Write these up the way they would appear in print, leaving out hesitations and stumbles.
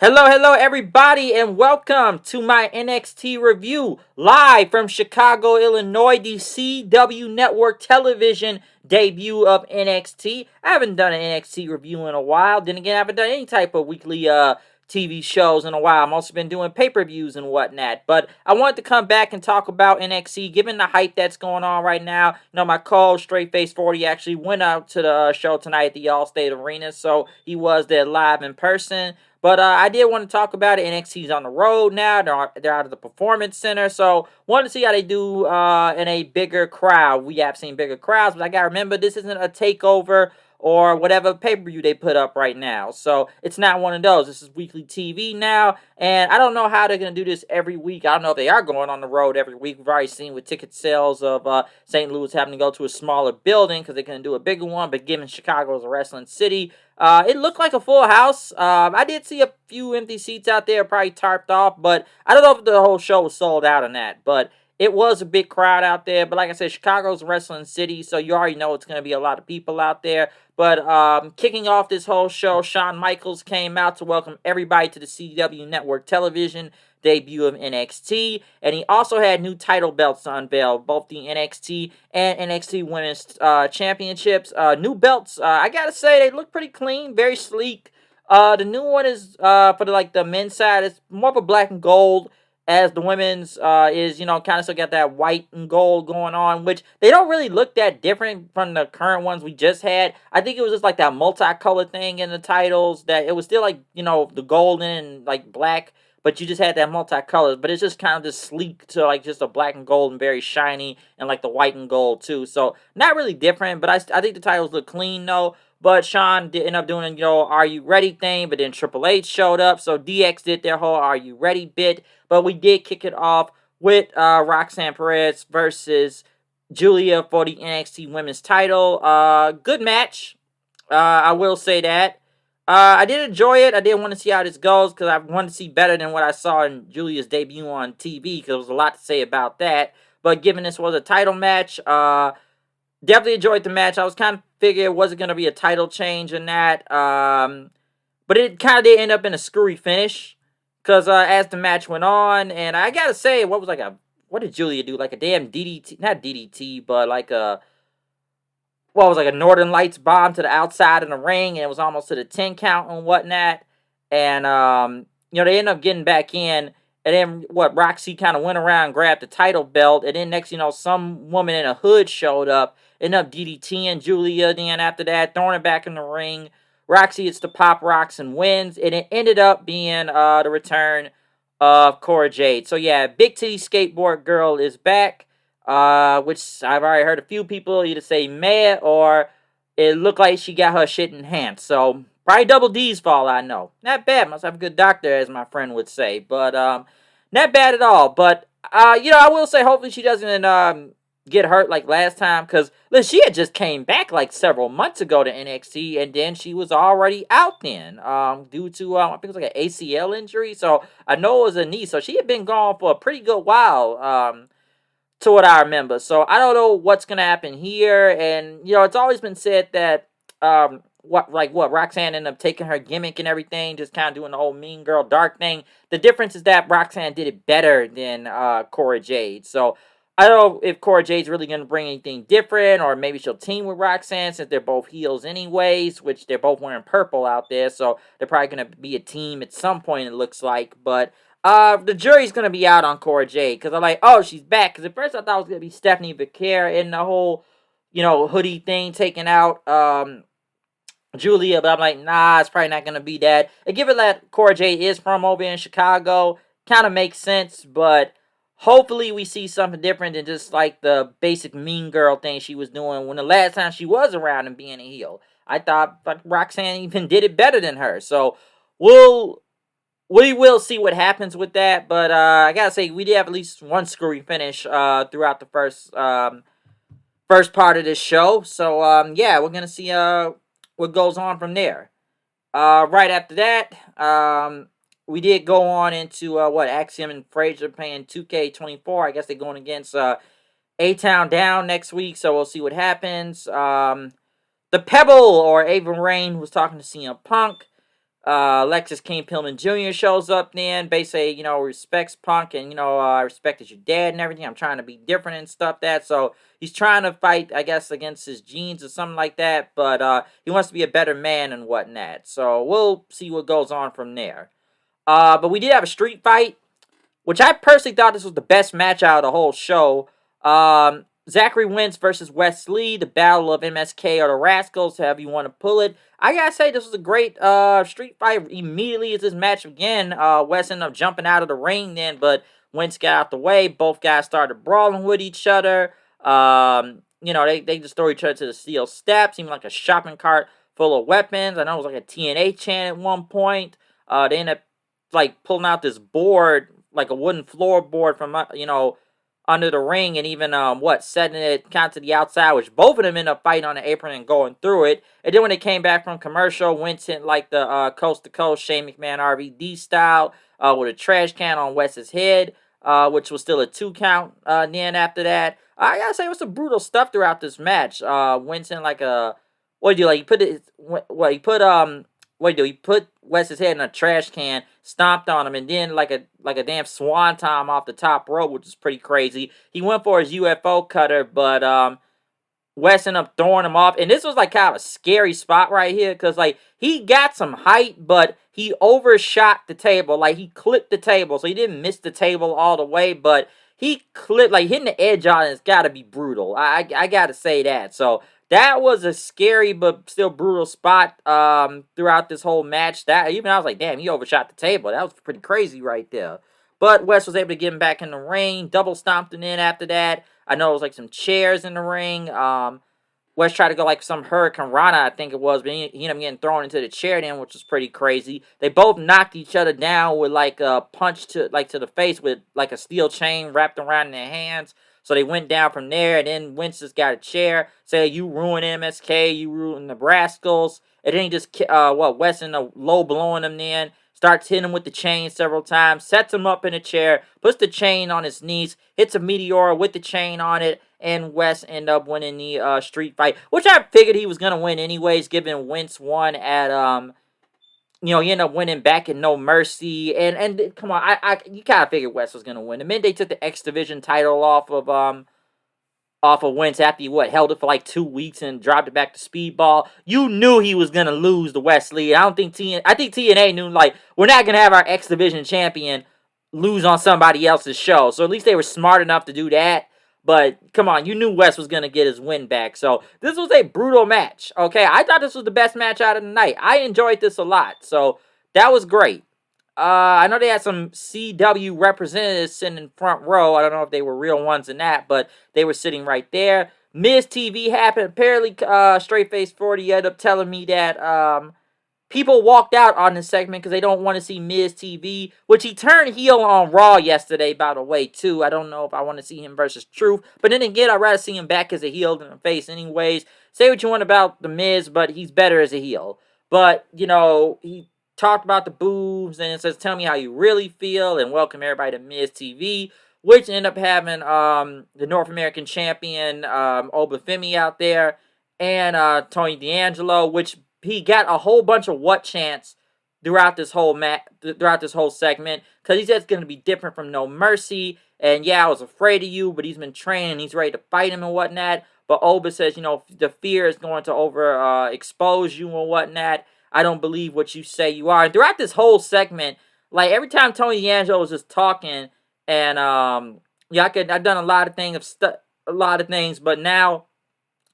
Hello, everybody, and welcome to my NXT review live from Chicago, Illinois, the CW Network television debut of NXT. I haven't done an NXT review in a while. Then again, I haven't done any type of weekly TV shows in a while. I've also been doing pay-per-views and whatnot. But I wanted to come back and talk about NXT, given the hype that's going on right now. My co-host, Straight Face 40, actually went out to the show tonight at the Allstate Arena, so he was there live in person. But I did want to talk about it. NXT's on the road now. They're out of the Performance Center. So wanted to see how they do in a bigger crowd. We have seen bigger crowds, but I got to remember this isn't a takeover or whatever pay-per-view they put up right now. So it's not one of those. This is weekly TV now. And I don't know how they're going to do this every week. I don't know if they are going on the road every week. We've already seen with ticket sales of St. Louis having to go to a smaller building because they can do a bigger one. But given Chicago is a wrestling city, it looked like a full house. I did see a few empty seats out there, probably tarped off, but I don't know if the whole show was sold out on that. But it was a big crowd out there. But like I said, Chicago's a wrestling city, so you already know it's going to be a lot of people out there. But kicking off this whole show, Shawn Michaels came out to welcome everybody to the CW Network television debut of NXT, and he also had new title belts unveiled, both the NXT and NXT Women's Championships. New belts, I gotta say, they look pretty clean, very sleek. The new one is for the men's side. It's more of a black and gold, as the women's is, kind of still got that white and gold going on, which they don't really look that different from the current ones we just had. I think it was just like that multicolored thing in the titles, that it was still like, the golden and like black, but you just had that multicolors, but it's just kind of just sleek to like just a black and gold and very shiny, and like the white and gold too. So not really different, but I think the titles look clean though. But Shawn did end up doing, Are You Ready thing, but then Triple H showed up, so DX did their whole Are You Ready bit. But we did kick it off with Roxanne Perez versus Julia for the NXT Women's title. Good match. I will say that. I did enjoy it. I did want to see how this goes because I wanted to see better than what I saw in Julia's debut on TV, because there was a lot to say about that. But given this was a title match, definitely enjoyed the match. I was kind of figuring it wasn't going to be a title change in that. But it kind of did end up in a screwy finish, because as the match went on, and I got to say, what did Julia do? Like a damn DDT, not DDT, but like a Northern Lights bomb to the outside of the ring, and it was almost to the 10 count and whatnot. And, they ended up getting back in. And then, Roxy kind of went around and grabbed the title belt. And then next, some woman in a hood showed up, ended up DDTing Julia. Then after that, throwing it back in the ring. Roxy hits the Pop Rocks and wins. And it ended up being the return of Cora Jade. So, yeah, Big Titty Skateboard Girl is back. Which I've already heard a few people either say meh, or it looked like she got her shit in hand. So probably double D's for all I know. Not bad. Must have a good doctor, as my friend would say. But not bad at all. But I will say, hopefully she doesn't get hurt like last time, because she had just came back like several months ago to NXT, and then she was already out then due to I think it was like an ACL injury. So I know it was a knee. So she had been gone for a pretty good while. To what I remember. So I don't know what's gonna happen here. And it's always been said that Roxanne ended up taking her gimmick and everything, just kind of doing the whole mean girl dark thing. The difference is that Roxanne did it better than Cora Jade. So I don't know if Cora Jade's really gonna bring anything different, or maybe she'll team with Roxanne since they're both heels anyways, which they're both wearing purple out there, so they're probably gonna be a team at some point, it looks like. But the jury's gonna be out on Cora Jade, because I'm like, oh, she's back. Because at first I thought it was gonna be Stephanie Becerra in the whole, hoodie thing, taking out Julia, but I'm like, nah, it's probably not gonna be that. And given that Cora Jade is from over in Chicago, kind of makes sense. But hopefully we see something different than just like the basic mean girl thing she was doing when the last time she was around and being a heel. I thought like Roxanne even did it better than her. So we will see what happens with that, but I gotta say, we did have at least one screwy finish throughout the first part of this show. So yeah, we're gonna see what goes on from there. Right after that, we did go on into Axiom and Frazier playing 2K24. I guess they're going against A-Town Down next week, so we'll see what happens. The Pebble, or Ava Rain, was talking to CM Punk. Lexus King Pillman Jr. shows up then, basically, respects Punk and, I respect that you're dead and everything. I'm trying to be different and stuff that. So he's trying to fight, I guess, against his genes or something like that. But he wants to be a better man and whatnot. So we'll see what goes on from there. But we did have a street fight, which I personally thought this was the best match out of the whole show. Zachary Wentz versus Wes Lee, the battle of MSK or the Rascals, however you want to pull it. I gotta say, this was a great street fight. Immediately as this match began, Wes ended up jumping out of the ring then, but Wentz got out the way. Both guys started brawling with each other. They just throw each other to the steel steps, seemed like a shopping cart full of weapons. I know it was like a TNA chant at one point. They ended up like pulling out this board, like a wooden floorboard from under the ring, and even setting it kind of to the outside, which both of them end up fighting on the apron and going through it. And then when they came back from commercial, Wentz hit like the coast to coast Shane McMahon RVD style with a trash can on Wes's head, which was still a 2 count. Then after that, I gotta say it was some brutal stuff throughout this match. Wentz in like a what do you like? He put Wes's head in a trash can, stomped on him, and then like a damn swanton off the top rope, which is pretty crazy. He went for his UFO cutter, but Wes ended up throwing him off. And this was like kind of a scary spot right here, because like he got some height, but he overshot the table. Like he clipped the table, so he didn't miss the table all the way, but he clipped, like hitting the edge on it's got to be brutal. I gotta say that. So that was a scary but still brutal spot throughout this whole match. That even I was like, damn, he overshot the table. That was pretty crazy right there. But Wes was able to get him back in the ring. Double stomped him in after that. I know it was like some chairs in the ring. Wes tried to go like some Hurricane Rana, I think it was, but he ended up getting thrown into the chair then, which was pretty crazy. They both knocked each other down with like a punch to the face with like a steel chain wrapped around their hands. So they went down from there, and then Wentz just got a chair. Say, you ruin MSK, you ruin the Rascals. And then he just, Wes ended up low blowing him then. Starts hitting him with the chain several times. Sets him up in a chair. Puts the chain on his knees. Hits a Meteora with the chain on it. And Wes ended up winning the street fight. Which I figured he was going to win anyways, given Wentz won at, he ended up winning back in No Mercy. And come on, you kind of figured Wes was going to win. The minute they took the X Division title off of Wentz after he held it for like 2 weeks and dropped it back to Speedball, you knew he was gonna lose to Wes Lee. I think TNA knew like we're not gonna have our X Division champion lose on somebody else's show. So at least they were smart enough to do that. But come on, you knew Wes was gonna get his win back. So this was a brutal match. Okay, I thought this was the best match out of the night. I enjoyed this a lot. So that was great. I know they had some CW representatives sitting in front row. I don't know if they were real ones in that, but they were sitting right there. Miz TV happened. Apparently, Straight Face 40 ended up telling me that people walked out on this segment because they don't want to see Miz TV, which he turned heel on Raw yesterday, by the way, too. I don't know if I want to see him versus Truth, but then again, I'd rather see him back as a heel than a face anyways. Say what you want about The Miz, but he's better as a heel. But, he talked about the boobs, and it says, tell me how you really feel, and welcome everybody to Miz TV, which ended up having the North American champion, Obafemi out there, and Tony D'Angelo, which he got a whole bunch of what chants throughout this whole segment, because he said it's going to be different from No Mercy, and yeah, I was afraid of you, but he's been training, he's ready to fight him and whatnot, but Oba says, the fear is going to expose you and whatnot. I don't believe what you say you are. And throughout this whole segment, like every time Tony D'Angelo was just talking, and I've done a lot of things, but now,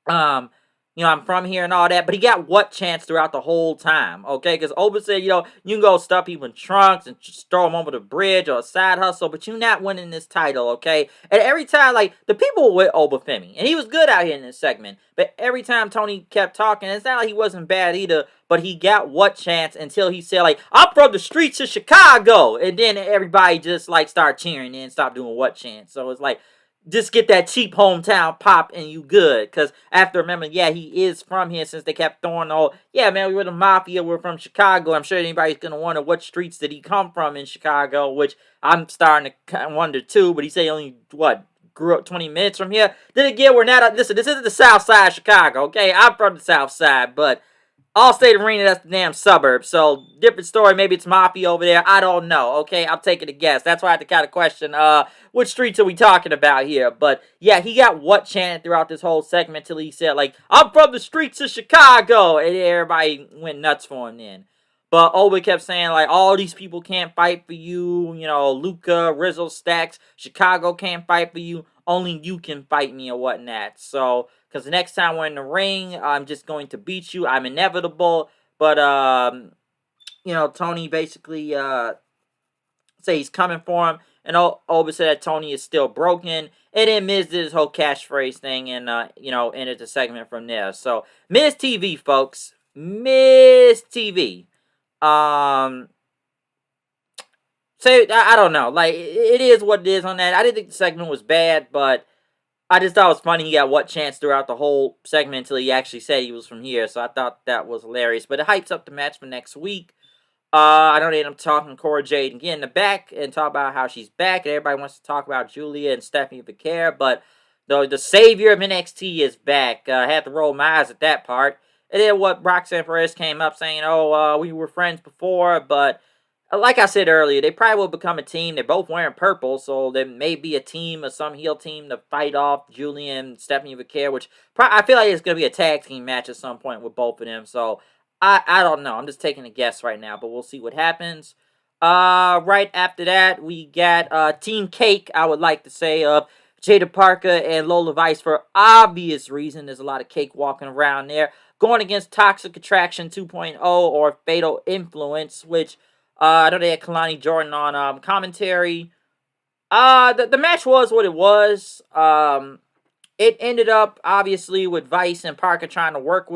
I'm from here and all that, but he got what chance throughout the whole time, okay? Because Oba said, you can go stuff people in trunks and just throw them over the bridge or a side hustle, but you're not winning this title, okay? And every time, like, the people were with Obafemi, and he was good out here in this segment, but every time Tony kept talking, it's not like he wasn't bad either, but he got what chance until he said, like, I'm from the streets of Chicago, and then everybody just, like, started cheering and stopped doing what chance. So it's like, just get that cheap hometown pop and you good. Because after, remember, yeah, he is from here, since they kept throwing the whole, yeah, man, we were the Mafia, we're from Chicago. I'm sure anybody's going to wonder what streets did he come from in Chicago, which I'm starting to wonder too. But he said he only, grew up 20 minutes from here. Then again, we're not, listen, this isn't the South Side of Chicago, okay? I'm from the South Side, but Allstate Arena, that's the damn suburb. So, different story. Maybe it's Mafia over there. I don't know. Okay, I'm taking a guess. That's why I had to kind of question, which streets are we talking about here? But, yeah, he got what chanted throughout this whole segment till he said, like, I'm from the streets of Chicago. And everybody went nuts for him then. But Oba kept saying, like, all these people can't fight for you. You know, Luca, Rizzo, Stacks, Chicago can't fight for you. Only you can fight me or whatnot. So, because the next time we're in the ring, I'm just going to beat you. I'm inevitable. But, you know, Tony basically say he's coming for him. And Oba said that Tony is still broken. And then Miz did his whole catchphrase thing and, you know, ended the segment from there. So, Miz TV, folks. Miz TV. Say, I don't know. Like, it is what it is on that. I didn't think the segment was bad, but I just thought it was funny he got what chance throughout the whole segment until he actually said he was from here. So I thought that was hilarious. But it hypes up the match for next week. I know they end up talking Cora, Jade, and getting in the back and talk about how she's back. And everybody wants to talk about Julia and Stephanie Vicaire. But the savior of NXT is back. I had to roll my eyes at that part. And then what Roxanne Perez came up saying, oh, we were friends before, but like I said earlier, they probably will become a team. They're both wearing purple, so there may be a team or some heel team to fight off Julian and Stephanie Vicaire, which I feel like it's going to be a tag team match at some point with both of them. So I don't know. I'm just taking a guess right now, but we'll see what happens. Right after that, we got Team Cake, I would like to say, of Jada Parker and Lola Vice for obvious reason. There's a lot of cake walking around there. Going against Toxic Attraction 2.0 or Fatal Influence, which I know they had Kalani Jordan on commentary. The match was what it was. It ended up obviously with Vice and Parker trying to work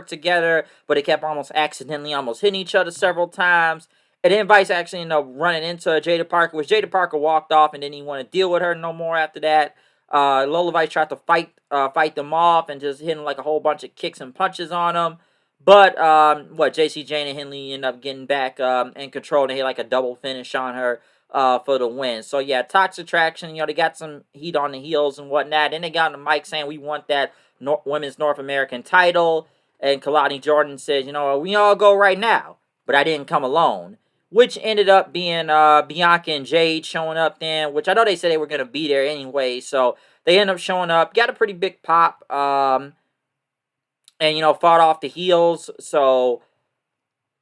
together, but it kept almost hitting each other several times. And then Vice actually ended up running into Jada Parker, which Jada Parker walked off and didn't even want to deal with her no more after that. Lola Vice tried to fight them off and just hitting like a whole bunch of kicks and punches on them. But, JC Jane and Henley ended up getting back in control. They hit like a double finish on her for the win. So, yeah, Toxic Attraction, they got some heat on the heels and whatnot. Then they got on the mic saying, we want that Women's North American title. And Kalani Jordan says, we all go right now. But I didn't come alone. Which ended up being Bianca and Jade showing up then. Which I know they said they were going to be there anyway. So, they ended up showing up. Got a pretty big pop. And, fought off the heels. So,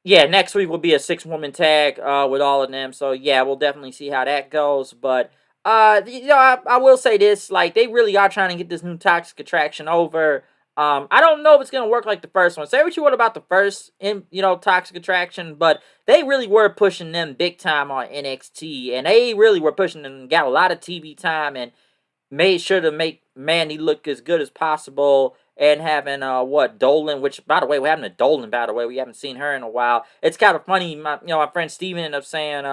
yeah, next week will be a 6-woman tag with all of them. So, yeah, we'll definitely see how that goes. But, I will say this. Like, they really are trying to get this new Toxic Attraction over. I don't know if it's going to work like the first one. Say what you want about the first, Toxic Attraction. But they really were pushing them big time on NXT. And they really were pushing them. Got a lot of TV time and made sure to make Mandy look as good as possible. And having, Dolan, which, by the way, we're having a Dolan, by the way. We haven't seen her in a while. It's kind of funny, my friend Steven ended up saying,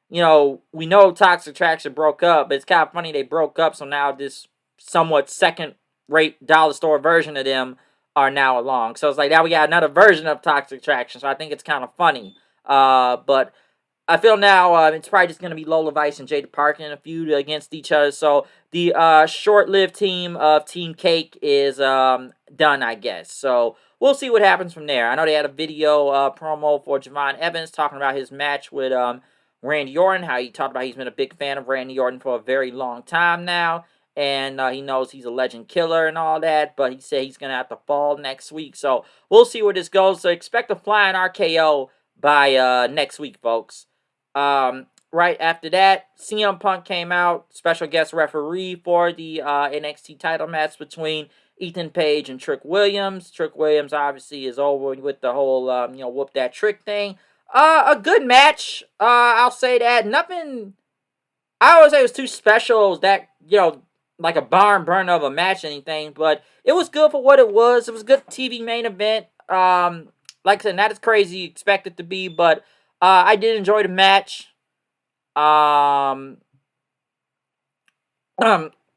we know Toxic Attraction broke up, but it's kind of funny they broke up, so now this somewhat second-rate dollar store version of them are now along. So it's like, now we got another version of Toxic Attraction, so I think it's kind of funny. But I feel now it's probably just going to be Lola Vice and Jada Parker in a feud against each other. So the short-lived team of Team Cake is done, I guess. So we'll see what happens from there. I know they had a video promo for Javon Evans talking about his match with Randy Orton, how he talked about he's been a big fan of Randy Orton for a very long time now. And he knows he's a legend killer and all that. But he said he's going to have to fall next week. So we'll see where this goes. So expect a flying RKO by next week, folks. Right after that, CM Punk came out, special guest referee for the NXT title match between Ethan Page and Trick Williams. Trick Williams obviously is over with the whole, whoop that trick thing. A good match. I'll say that. Nothing, I always say it was too special. It was that, like a barn burner of a match or anything, but it was good for what it was. It was a good TV main event. Like I said, not as crazy you expect it to be, but I did enjoy the match.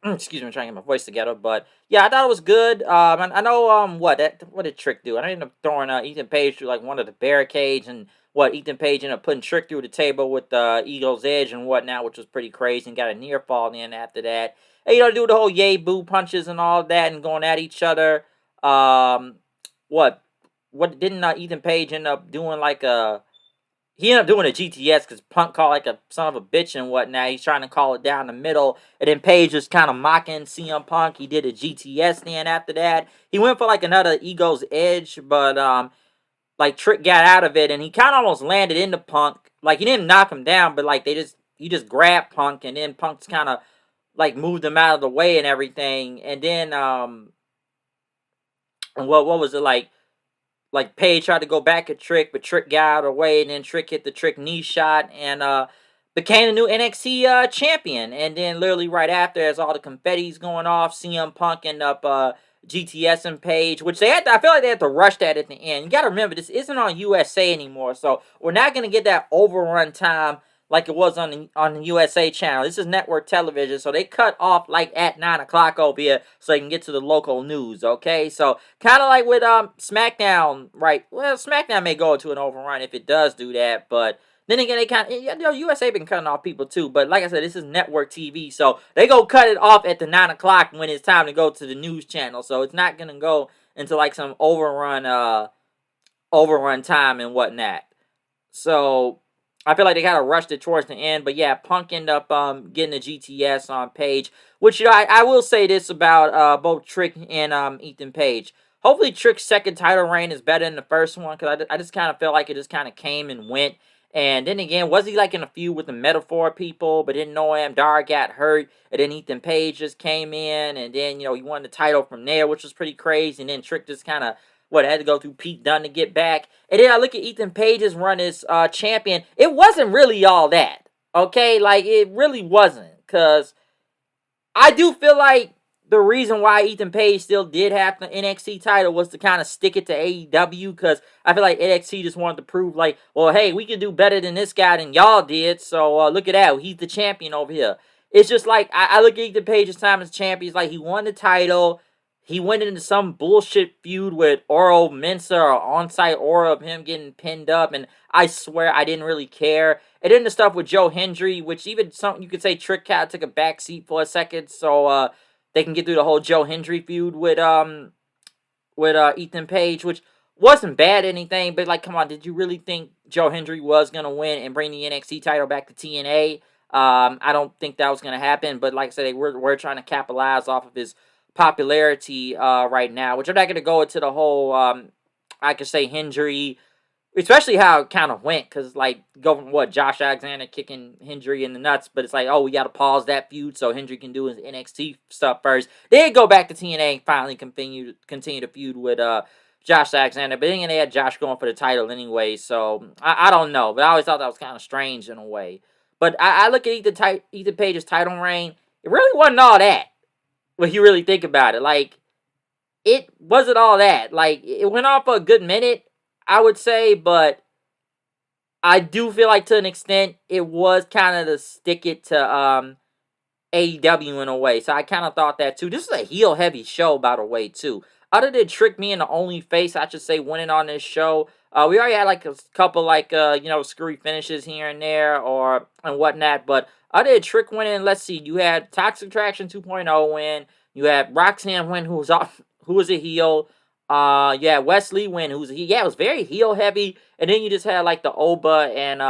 Excuse me, I'm trying to get my voice together, but yeah, I thought it was good. I know what did Trick do? I ended up throwing Ethan Page through like one of the barricades, and Ethan Page ended up putting Trick through the table with the Eagle's Edge and whatnot, which was pretty crazy, and got a near fall in after that. And do the whole yay boo punches and all that, and going at each other. what didn't Ethan Page end up doing like a he ended up doing a GTS because Punk called like a son of a bitch and whatnot. He's trying to call it down the middle. And then Page was kind of mocking CM Punk. He did a GTS then after that. He went for like another Ego's Edge, but like Trick got out of it and he kind of almost landed into Punk. Like he didn't knock him down, but like he just grabbed Punk and then Punk's kind of like moved him out of the way and everything. And then and what was it like Paige tried to go back at Trick, but Trick got out of the way, and then Trick hit the Trick knee shot and became the new NXT champion. And then literally right after, as all the confetti's going off, CM Punk ended up GTS and Page, which I feel like they had to rush that at the end. You got to remember, this isn't on USA anymore, so we're not going to get that overrun time like it was on the USA channel. This is network television, so they cut off like at 9 o'clock over here so they can get to the local news, okay? So kind of like with SmackDown, right? Well, SmackDown may go into an overrun if it does do that, but then again, they kind of, USA been cutting off people too, but like I said, this is network TV, so they go cut it off at the 9 o'clock when it's time to go to the news channel, so it's not going to go into like some overrun time and whatnot. So I feel like they kind of rushed it towards the end, but yeah, Punk ended up getting a GTS on Page, which I will say this about both Trick and Ethan Page. Hopefully Trick's second title reign is better than the first one, because I just kind of felt like it just kind of came and went. And then again, was he like in a feud with the Metaphor people, but didn't know him? Dar got hurt, and then Ethan Page just came in, and then, he won the title from there, which was pretty crazy, and then Trick just kind of had to go through Pete Dunne to get back. And then I look at Ethan Page's run as champion. It wasn't really all that, okay? Like, it really wasn't. Because I do feel like the reason why Ethan Page still did have the NXT title was to kind of stick it to AEW. Because I feel like NXT just wanted to prove, like, well, hey, we can do better than this guy than y'all did. So look at that. He's the champion over here. It's just like, I look at Ethan Page's time as champion. It's like he won the title. He went into some bullshit feud with Oro Mensah or on-site aura of him getting pinned up, and I swear I didn't really care. And then the stuff with Joe Hendry, which even something you could say Trick Cat took a back seat for a second, so they can get through the whole Joe Hendry feud with Ethan Page, which wasn't bad or anything, but like, come on, did you really think Joe Hendry was gonna win and bring the NXT title back to TNA? I don't think that was gonna happen, but like I said, we're trying to capitalize off of his popularity right now, which I'm not going to go into the whole, I could say, Hendry, especially how it kind of went, because, like, go from, Josh Alexander kicking Hendry in the nuts, but it's like, oh, we got to pause that feud so Hendry can do his NXT stuff first. Then go back to TNA and finally continue to feud with Josh Alexander, but then they had Josh going for the title anyway, so I don't know, but I always thought that was kind of strange in a way. But I look at Ethan Page's title reign, it really wasn't all that. When you really think about it, like, it wasn't all that. Like, it went on for a good minute, I would say, but I do feel like to an extent it was kind of to stick it to AEW in a way. So I kind of thought that too. This is a heel heavy show, by the way, too. Other than Trick being the only face, I should say, winning on this show, we already had like a couple like screwy finishes here and there and whatnot, but other than Trick winning, let's see, you had Toxic Attraction 2.0 win, you had Roxanne win, who was a heel. You had Wesley win, who's a heel. Yeah, it was very heel heavy, and then you just had like the Oba and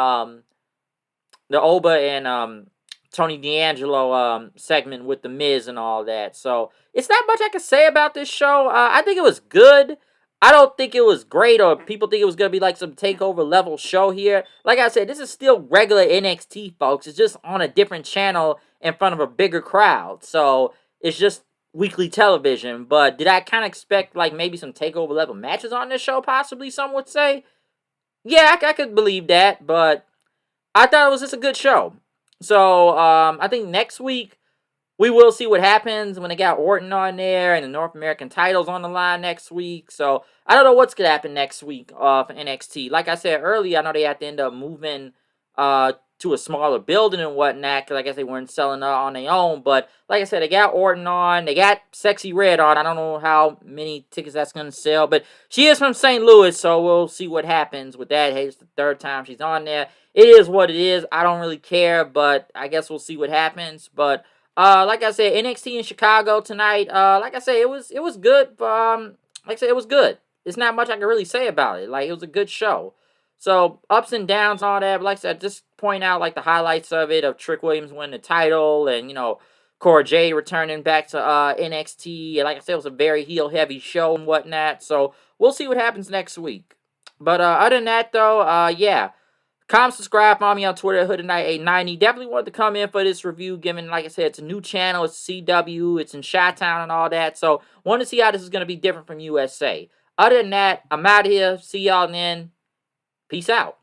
Tony D'Angelo segment with The Miz and all that. So it's not much I can say about this show. I think it was good. I don't think it was great, or people think it was going to be like some takeover level show here. Like I said, this is still regular NXT, folks. It's just on a different channel in front of a bigger crowd. So it's just weekly television. But did I kind of expect like maybe some takeover level matches on this show, possibly, some would say? Yeah, I could believe that, but I thought it was just a good show. So I think next week we will see what happens when they got Orton on there and the North American titles on the line next week. So I don't know what's going to happen next week for NXT. Like I said earlier, I know they had to end up moving to a smaller building and whatnot, because I guess they weren't selling on their own. But like I said, they got Orton on. They got Sexy Red on. I don't know how many tickets that's going to sell, but she is from St. Louis, so we'll see what happens with that. Hey, it's the third time she's on there. It is what it is. I don't really care, but I guess we'll see what happens. But like I said, NXT in Chicago tonight. Like I said, it was good. Like I said, it was good. there's not much I can really say about it. Like, it was a good show. So, ups and downs and all that. But like I said, just point out, like, the highlights of it, of Trick Williams winning the title, and, you know, Cora Jade returning back to NXT. And like I said, it was a very heel-heavy show and whatnot. So, we'll see what happens next week. But other than that, though, yeah. Comment, subscribe, follow me on Twitter, HoodedKnight890. Definitely wanted to come in for this review, given, like I said, it's a new channel, it's CW, it's in Chi-Town and all that. So, want to see how this is going to be different from USA. Other than that, I'm out of here. See y'all then. Peace out.